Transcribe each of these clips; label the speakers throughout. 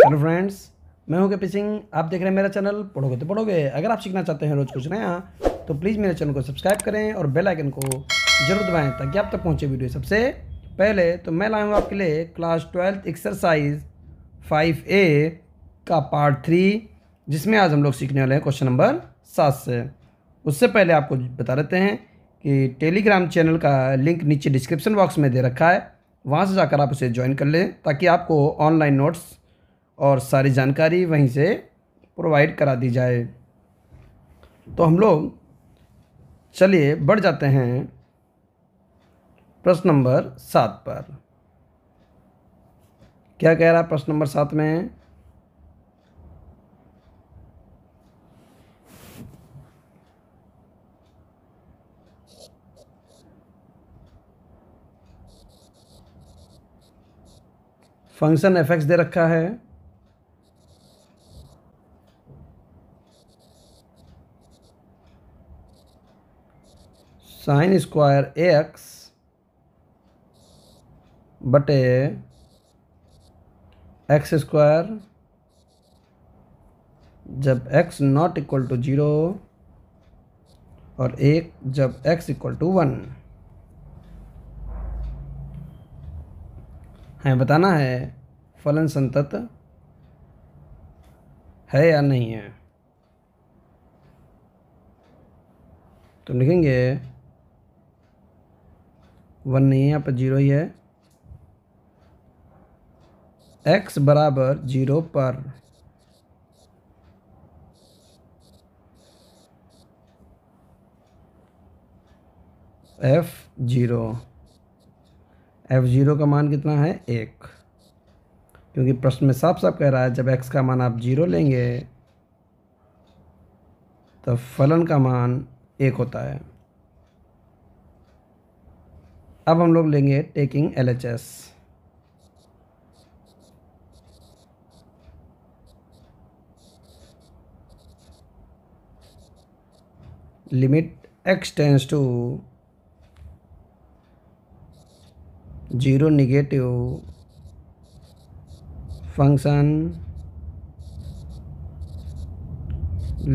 Speaker 1: Hello friends, मैं हूं कपी सिंह। आप देख रहे हैं मेरा चैनल पढ़ोगे तो पढ़ोगे। अगर आप सीखना चाहते हैं रोज़ कुछ नया तो प्लीज़ मेरे चैनल को सब्सक्राइब करें और बेल आइकन को जरूर दबाएं ताकि आप तक पहुंचे वीडियो सबसे पहले। तो मैं लाया हूँ आपके लिए क्लास 12 एक्सरसाइज 5A का पार्ट 3, जिसमें आज हम लोग सीखने वाले हैं क्वेश्चन नंबर 7 से। उससे पहले आपको बता देते हैं कि टेलीग्राम चैनल का लिंक नीचे डिस्क्रिप्शन बॉक्स में दे रखा है, वहाँ से जाकर आप उसे ज्वाइन कर लें ताकि आपको ऑनलाइन नोट्स और सारी जानकारी वहीं से प्रोवाइड करा दी जाए। तो हम लोग चलिए बढ़ जाते हैं प्रश्न नंबर 7 पर। क्या कह रहा है प्रश्न नंबर 7 में? फंक्शन एफ(x) दे रखा है, साइन स्क्वायर ax बटे एक्स स्क्वायर जब x नॉट इक्वल टू 0 और 1 जब x इक्वल टू 1। हमें बताना है फलन संतत है या नहीं है। तो लिखेंगे 1 नहीं है, यहाँ पर 0 ही है। x बराबर 0 पर f0 का मान कितना है? 1, क्योंकि प्रश्न में साफ साफ कह रहा है जब x का मान आप 0 लेंगे तो फलन का मान 1 होता है। अब हम लोग लेंगे taking LHS। Limit x tends to 0 negative function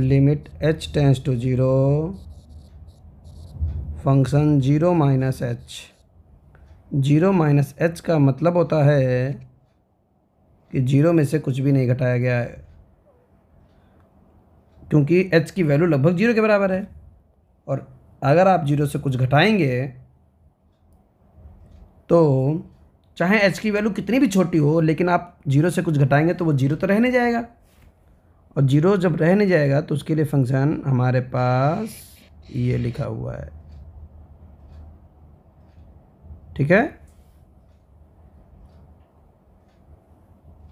Speaker 1: limit h tends to 0 function 0 minus h। 0 minus h का मतलब होता है कि 0 में से कुछ भी नहीं घटाया गया है, क्योंकि h की वैल्यू लगभग 0 के बराबर है। और अगर आप 0 से कुछ घटाएंगे तो चाहे h की वैल्यू कितनी भी छोटी हो, लेकिन आप 0 से कुछ घटाएंगे तो वो 0 तो रह नहीं जाएगा। और 0 जब रह नहीं जाएगा तो उसके लिए फंक्शन हमारे पास ये लिखा हुआ है, ठीक है।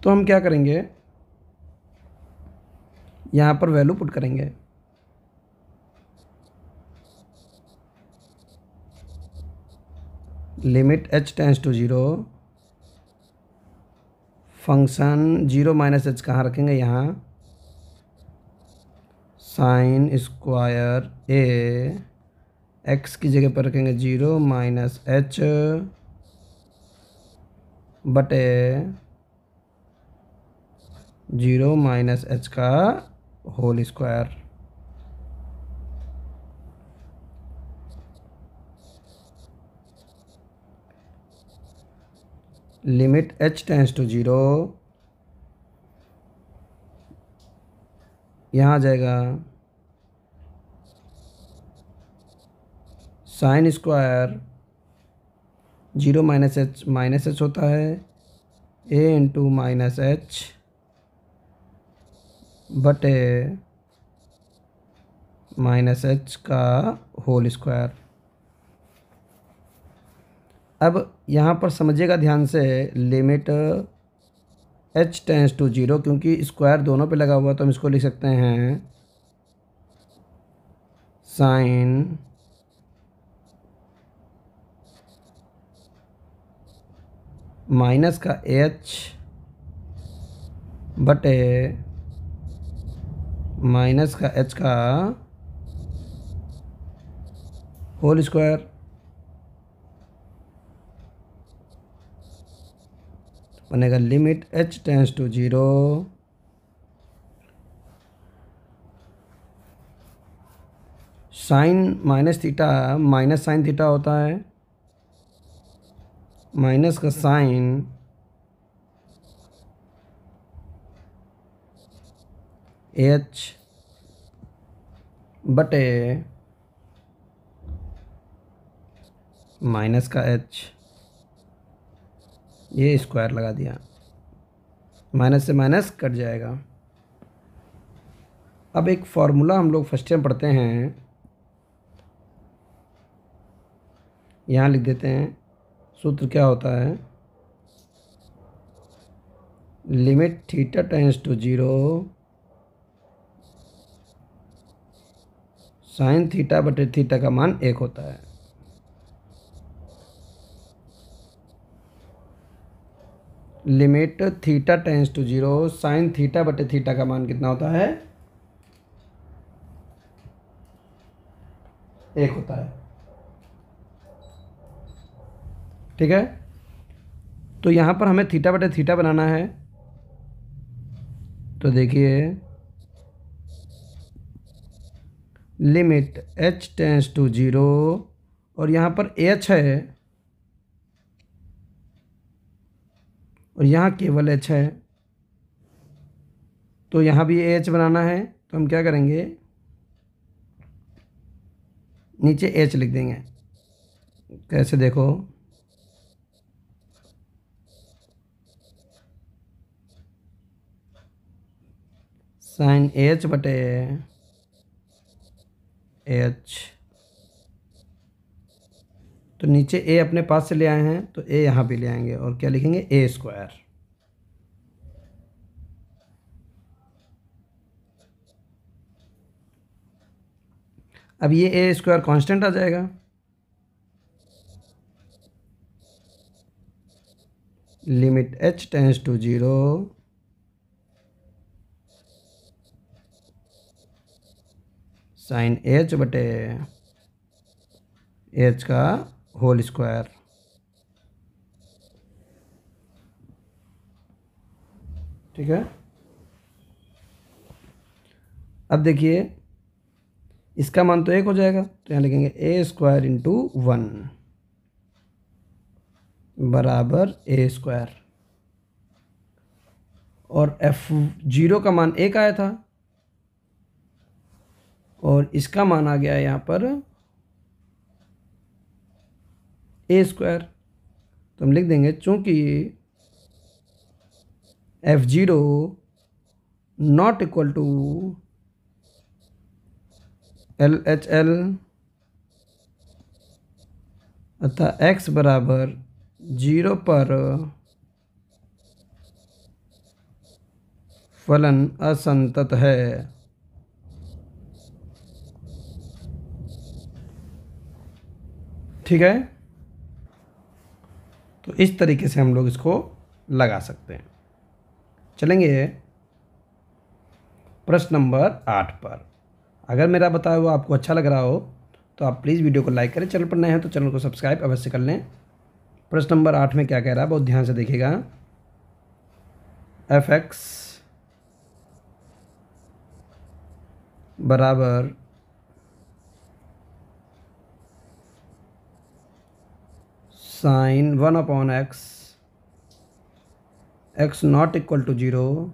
Speaker 1: तो हम क्या करेंगे, यहाँ पर वैल्यू पुट करेंगे। Limit h tends to 0 function 0 minus h कहाँ रखेंगे? यहाँ साइन स्क्वायर a x की जगह पर रखेंगे 0 माइनस h बटे 0 माइनस h का whole square. Limit h tends to 0 यहाँ आ जाएगा साइन स्क्वायर 0 माइनस h होता है a इंटू माइनस h बटे माइनस h का होल स्क्वायर। अब यहाँ पर समझिएगा ध्यान से, लिमिट h टेंस टू 0, क्योंकि स्क्वायर दोनों पे लगा हुआ तो हम इसको लिख सकते हैं साइन माइनस का h बटे माइनस का h का होल स्क्वायर। बनेगा limit h tends to 0 sine minus theta, minus sine theta होता है, माइनस का साइन h बटे माइनस का h, ये स्क्वायर लगा दिया, माइनस से माइनस कट जाएगा। अब एक फॉर्मूला हम लोग फर्स्ट टाइम पढ़ते हैं, यहाँ लिख देते हैं। सूत्र क्या होता है, limit theta tends to 0 sine theta बटे थीटा का मान 1 होता है। Limit theta tends to 0 sine theta बटे थीटा का मान कितना होता है, 1 होता है। ठीक है, तो यहाँ पर हमें थीटा बटे थीटा बनाना है। तो देखिए लिमिट h टेंस टू 0 और यहाँ पर h है और यहाँ केवल h है, तो यहाँ भी h बनाना है। तो हम क्या करेंगे, नीचे h लिख देंगे। कैसे, देखो साइन h बटे h, तो नीचे a अपने पास से ले आए हैं तो a यहाँ भी ले आएंगे और क्या लिखेंगे, a स्क्वायर। अब ये a स्क्वायर कांस्टेंट आ जाएगा। Limit h tends to 0 sine h बटे h का होल स्क्वायर। ठीक है, अब देखिए इसका मान तो 1 हो जाएगा, तो यहाँ लिखेंगे a स्क्वायर इंटू 1 बराबर a स्क्वायर। और f0 का मान 1 आया था और इसका मान आ गया यहाँ पर a स्क्वायर। तो हम लिख देंगे चूंकि f0 not equal to LHL अतः x बराबर 0 पर फलन असंतत है। ठीक है, तो इस तरीके से हम लोग इसको लगा सकते हैं। चलेंगे प्रश्न नंबर 8 पर। अगर मेरा बताया हुआ आपको अच्छा लग रहा हो तो आप प्लीज़ वीडियो को लाइक करें, चैनल पर नए हैं तो चैनल को सब्सक्राइब अवश्य कर लें। प्रश्न नंबर 8 में क्या कह रहा है, बहुत ध्यान से देखिएगा। fx बराबर sine 1/x, x not equal to 0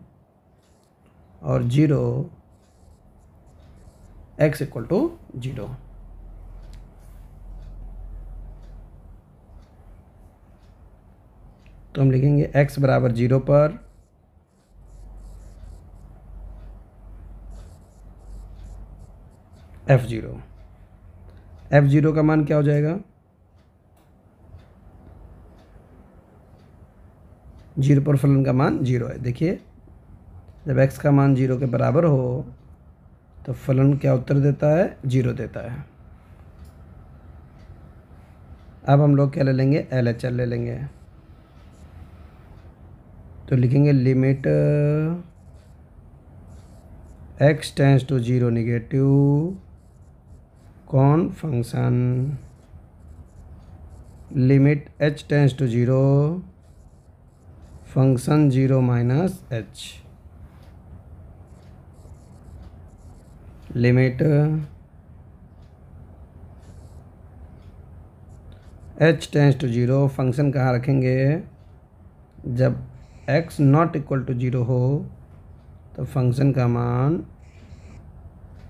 Speaker 1: और 0 x इक्वल टू 0। तो हम लिखेंगे x बराबर 0 पर f0 का मान क्या हो जाएगा, 0 पर फलन का मान 0 है। देखिए जब x का मान 0 के बराबर हो तो फलन क्या उत्तर देता है, 0 देता है। अब हम लोग क्या ले लेंगे, LHL ले लेंगे। तो लिखेंगे limit x tends to 0 negative कौन function limit h tends to 0 function 0 minus H, limit h tends to 0। Function कहाँ रखेंगे? जब x नॉट इक्वल टू 0 हो तो फंक्शन का मान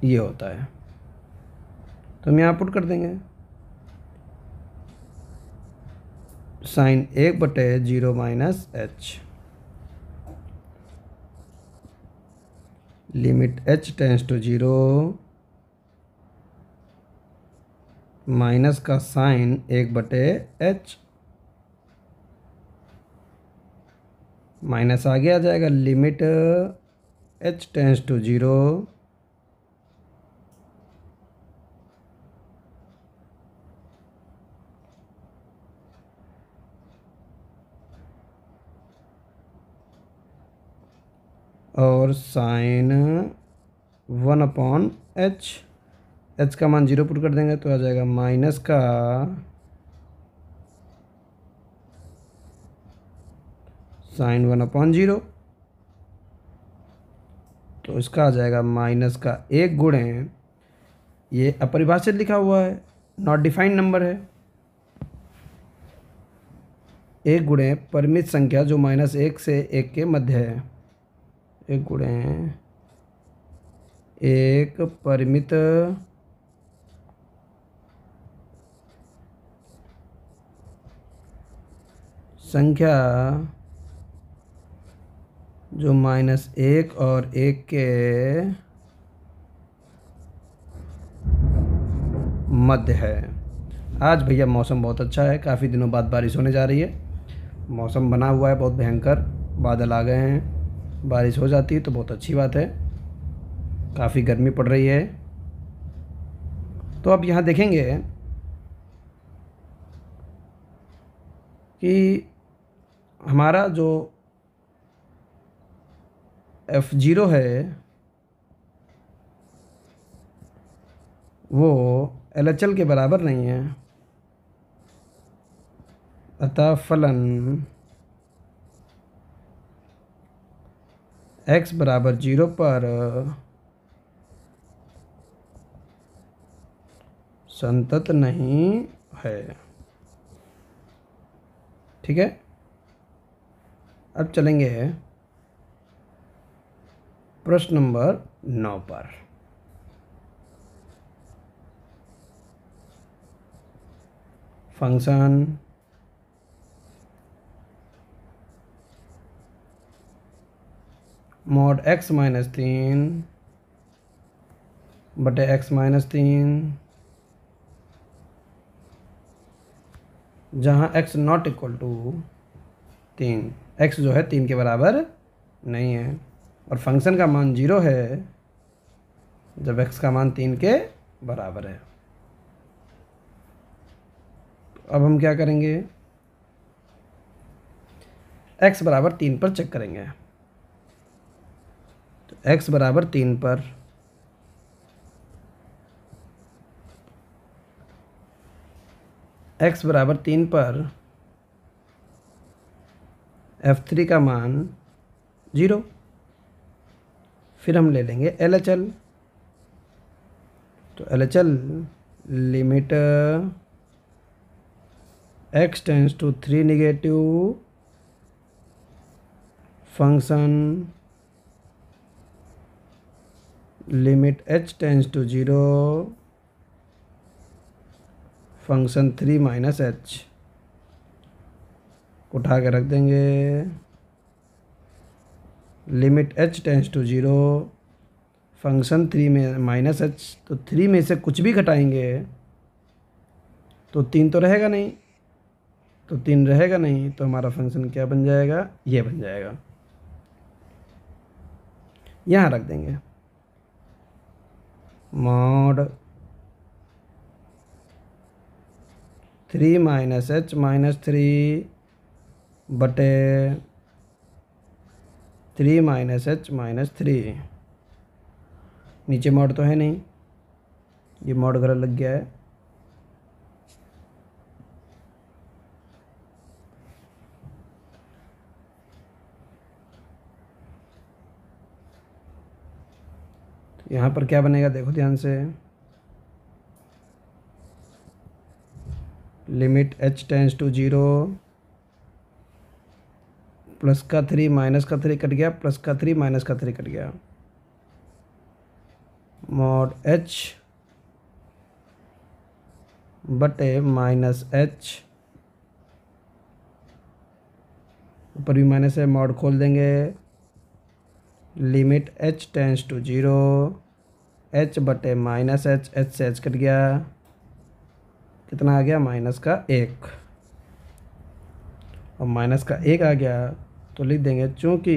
Speaker 1: ये होता है, तो हम यहाँ पुट कर देंगे sine 1/0 minus H, limit h tends to 0, minus का साइन 1/h, माइनस आगे आ जाएगा, लिमिट h टेंस टू 0, और साइन 1/h, h का मान 0 पुट कर देंगे तो आ जाएगा माइनस का साइन 1/0, तो इसका आ जाएगा माइनस का 1 गुणे, ये अपरिभाषित लिखा हुआ है, नॉट डिफाइंड नंबर है, 1 गुणे परिमित संख्या जो -1 से 1 के मध्य है, 1 गुणे 1 परिमित संख्या जो -1 और 1 के मध्य है। आज भैया मौसम बहुत अच्छा है, काफ़ी दिनों बाद बारिश होने जा रही है, मौसम बना हुआ है बहुत भयंकर, बादल आ गए हैं, बारिश हो जाती है तो बहुत अच्छी बात है, काफ़ी गर्मी पड़ रही है। तो अब यहाँ देखेंगे कि हमारा जो f0 है वो LHL के बराबर नहीं है, अतः फलन x बराबर 0 पर संतत नहीं है। ठीक है, अब चलेंगे प्रश्न नंबर 9 पर। फंक्शन mod x - 3 बटे x - 3, जहाँ x not equal to 3, x जो है 3 के बराबर नहीं है, और फंक्शन का मान 0 है जब x का मान 3 के बराबर है। तो अब हम क्या करेंगे, x बराबर 3 पर चेक करेंगे। तो x बराबर 3 पर x बराबर 3 पर f3 का मान 0, फिर हम ले लेंगे LHL। तो LHL limit x tends to 3 negative, function limit h tends to 0, function 3 minus h, उठा के रख देंगे, limit h tends to 0, function 3 में माइनस h, तो 3 में से कुछ भी घटाएंगे तो 3 तो रहेगा नहीं, तो 3 रहेगा नहीं तो हमारा फंक्शन क्या बन जाएगा, ये बन जाएगा, यहाँ रख देंगे मॉड 3 माइनस h माइनस 3 बटे 3 माइनस h माइनस 3, नीचे मॉड तो है नहीं, ये मॉड गलत लग गया है, यहाँ पर क्या बनेगा देखो ध्यान से, limit h tends to 0, plus का 3 माइनस का 3 कट गया, प्लस का 3 माइनस का 3 कट गया, मॉड h बटे माइनस h, ऊपर भी माइनस है, मॉड खोल देंगे, limit h tends to 0, h बटे माइनस h, h से h कट गया, कितना आ गया माइनस का 1, और माइनस का 1 आ गया तो लिख देंगे चूँकि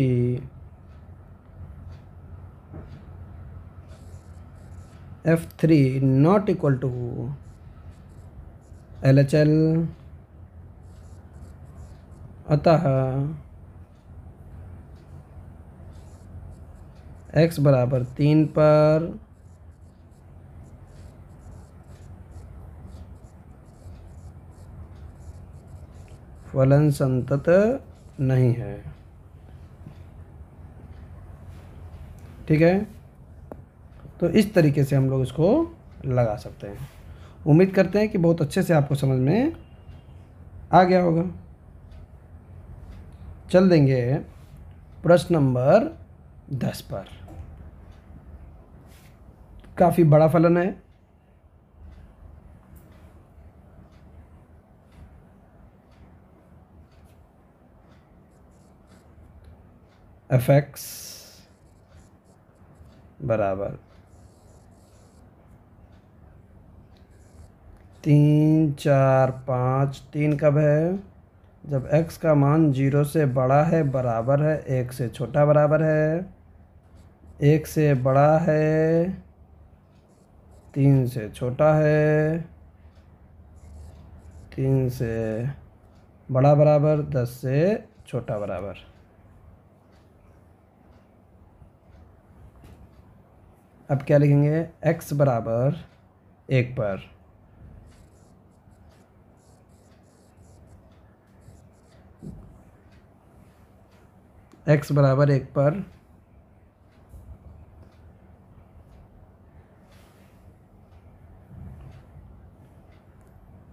Speaker 1: f3 not equal to LHL, अतः x बराबर 3 पर फलन संतत नहीं है। ठीक है, तो इस तरीके से हम लोग इसको लगा सकते हैं। उम्मीद करते हैं कि बहुत अच्छे से आपको समझ में आ गया होगा। चल देंगे प्रश्न नंबर 10 पर। काफ़ी बड़ा फलन है, fx बराबर 3 4 5। 3 कब है? जब x का मान 0 से बड़ा है, बराबर है, 1 से छोटा बराबर है, 1 से बड़ा है, 3 से छोटा है, 3 से बड़ा बराबर, 10 से छोटा बराबर। अब क्या लिखेंगे? x बराबर 1 पर x बराबर 1 पर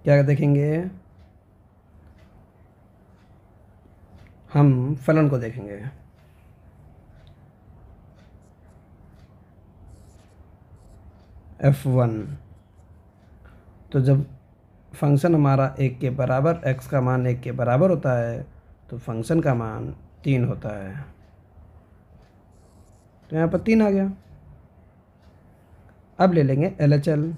Speaker 1: क्या देखेंगे? हम फलन को देखेंगे। f1, तो जब फंक्शन हमारा 1 के बराबर, x का मान 1 के बराबर होता है तो फंक्शन का मान 3 होता है। तो यहाँ पर 3 आ गया। अब ले लेंगे LHL।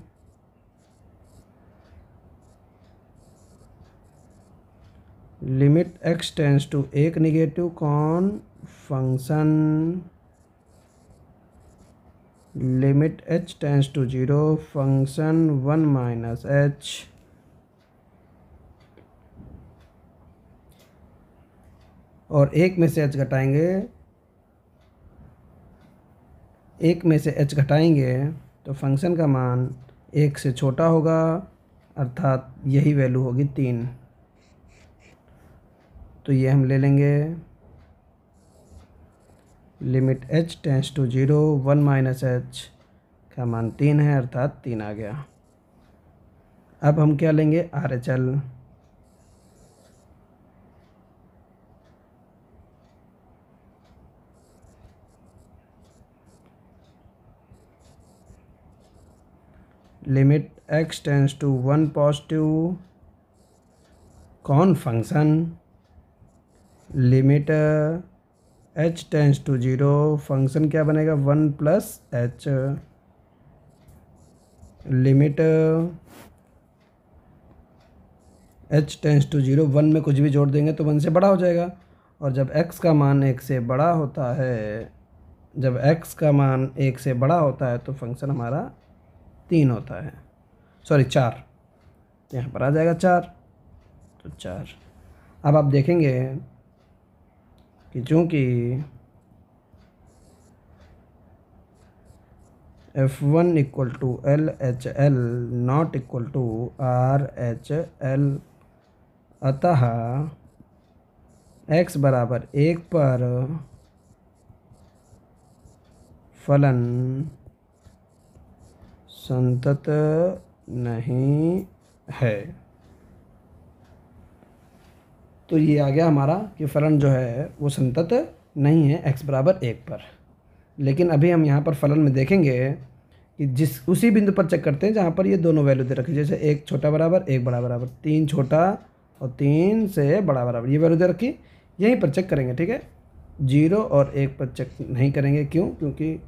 Speaker 1: Limit x tends to 1 negative कौन? Function limit h tends to 0, function 1 minus h, और 1 में से h घटाएंगे, 1 में से h घटाएंगे तो फंक्शन का मान 1 से छोटा होगा, अर्थात यही वैल्यू होगी 3। तो ये हम ले लेंगे, limit h tends to 0, 1 minus h का मान 3 है, अर्थात 3 आ गया। अब हम क्या लेंगे? RHL। Limit x tends to 1 positive कौन? Function limit h tends to 0, function क्या बनेगा? 1 plus h, limit h tends to 0, 1 में कुछ भी जोड़ देंगे तो 1 से बड़ा हो जाएगा, और जब x का मान 1 से बड़ा होता है, जब x का मान 1 से बड़ा होता है तो फंक्शन हमारा 3 होता है, सॉरी 4, यहाँ पर आ जाएगा 4, तो 4। अब आप देखेंगे कि चूँकि f1 equal to LHL not equal to RHL, अतः x बराबर 1 पर फलन संतत नहीं है। तो ये आ गया हमारा कि फलन जो है वो संतत नहीं है x बराबर 1 पर। लेकिन अभी हम यहाँ पर फलन में देखेंगे कि जिस उसी बिंदु पर चेक करते हैं जहाँ पर ये दोनों वैल्यू दे रखी, जैसे 1 छोटा बराबर 1 बड़ा बराबर, 3 छोटा और 3 से बड़ा बराबर, ये वैल्यू दे रखी, यहीं पर चेक करेंगे। ठीक है, 0 और 1 पर चेक नहीं करेंगे। क्यों? क्योंकि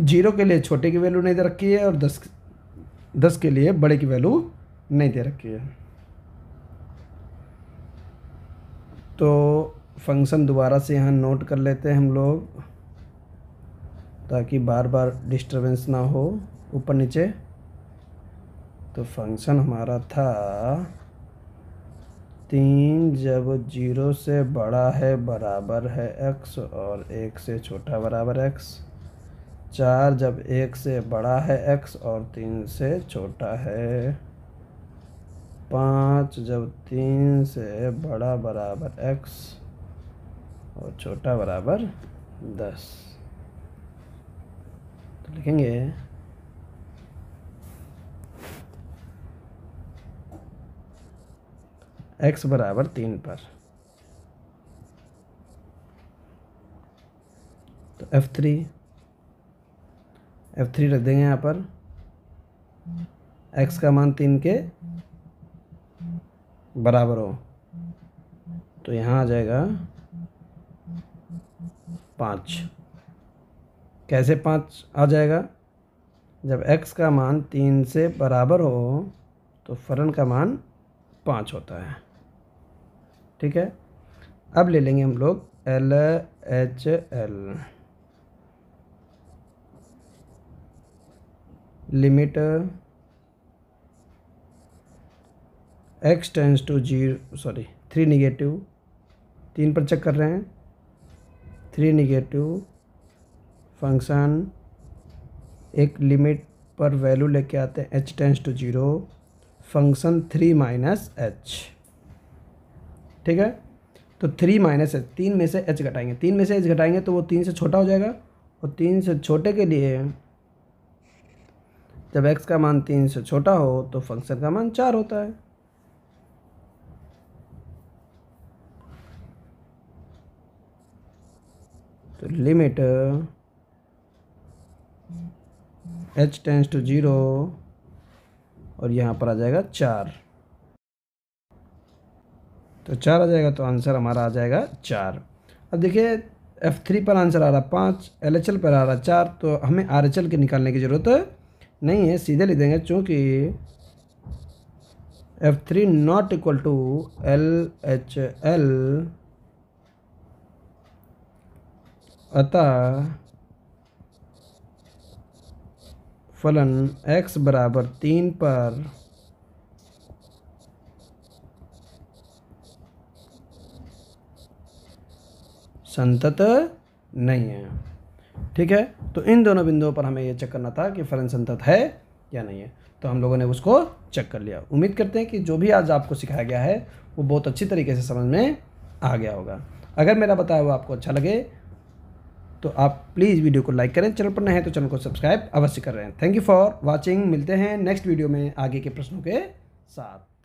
Speaker 1: 0 के लिए छोटे की वैल्यू नहीं दे रखी है और 10 के लिए बड़े की वैल्यू नहीं दे रखी है। तो फंक्शन दोबारा से यहाँ नोट कर लेते हैं हम लोग, ताकि बार बार डिस्टरबेंस ना हो ऊपर नीचे। तो फंक्शन हमारा था 3 जब 0 से बड़ा है बराबर है x और 1 से छोटा बराबर x, 4 जब 1 से बड़ा है x और 3 से छोटा है, 5 जब 3 से बड़ा बराबर x और छोटा बराबर 10। तो लिखेंगे x बराबर 3 पर। तो F3 रख देंगे यहाँ पर, x का मान 3 के बराबर हो तो यहाँ आ जाएगा 5। कैसे 5 आ जाएगा? जब x का मान 3 से बराबर हो तो फलन का मान 5 होता है। ठीक है, अब ले लेंगे हम लोग LHL, limit x tends to 3 negative, 3 पर चेक कर रहे हैं, 3 निगेटिव फंक्शन एक लिमिट पर वैल्यू लेके आते हैं h tends to 0, function 3 minus h। ठीक है, तो 3 माइनस h, 3 में से h घटाएंगे, 3 में से h घटाएंगे तो वो 3 से छोटा हो जाएगा, और 3 से छोटे के लिए जब x का मान 3 से छोटा हो तो फंक्शन का मान 4 होता है। तो लिमिट h टेंस टू 0 और यहाँ पर आ जाएगा 4, तो 4 आ जाएगा, तो आंसर हमारा आ जाएगा 4। अब देखिए F3 पर आंसर आ रहा 5, LHL पर आ रहा 4, तो हमें RHL के निकालने की ज़रूरत नहीं है, सीधे लिख देंगे, चूँकि F3 not equal to LHL, अतः फलन x बराबर 3 पर संतत नहीं है। ठीक है, तो इन दोनों बिंदुओं पर हमें यह चेक करना था कि फलन संतत है या नहीं है, तो हम लोगों ने उसको चेक कर लिया। उम्मीद करते हैं कि जो भी आज आपको सिखाया गया है वो बहुत अच्छी तरीके से समझ में आ गया होगा। अगर मेरा बताया हुआ आपको अच्छा लगे तो आप प्लीज़ वीडियो को लाइक करें, चैनल पर नए हैं तो चैनल को सब्सक्राइब अवश्य कर रहे हैं। थैंक यू फॉर वॉचिंग, मिलते हैं नेक्स्ट वीडियो में आगे के प्रश्नों के साथ।